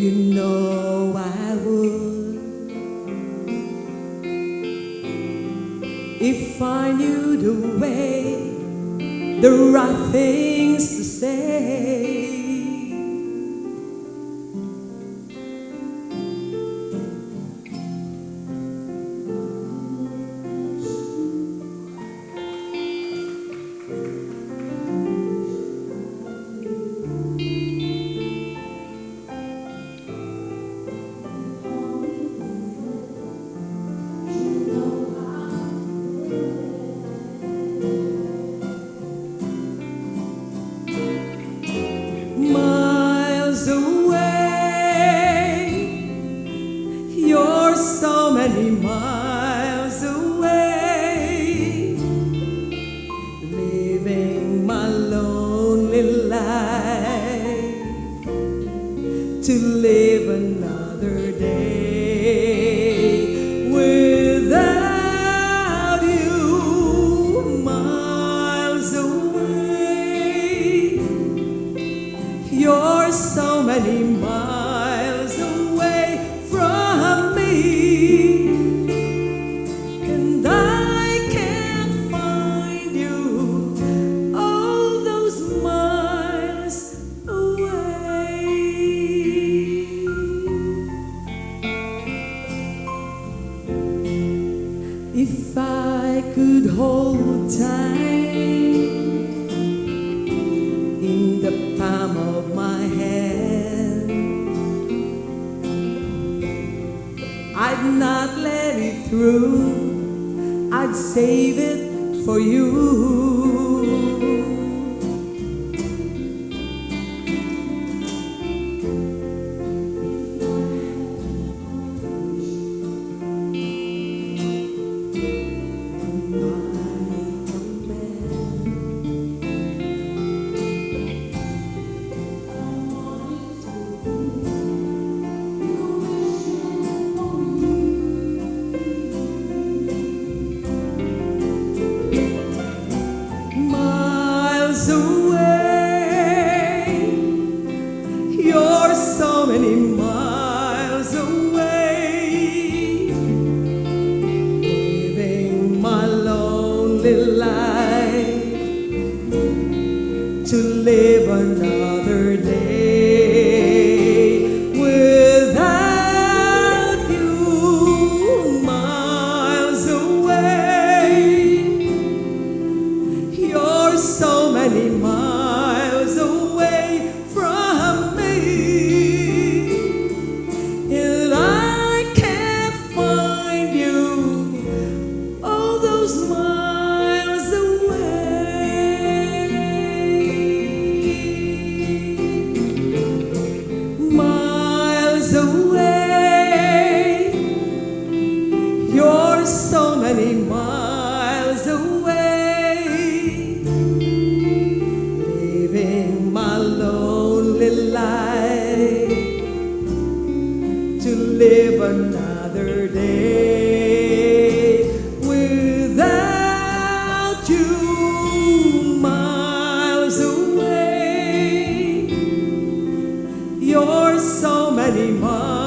You know I would if I knew the way, the right things to say. Miles away, you're so many miles away, living my lonely life to live another day without you. Miles away, you're so many miles away from me, and I can't find you all those miles away. If I could hold tight in the palm of my hand, I'd not let it through, I'd save it for you. Away, you're so many miles away, living my lonely life to live another day without you. Miles away, you're so many miles away from me, and I can't find you all those miles away. Miles away, you're so many miles away, living my lonely life to live another day without you. Miles away, you're so many miles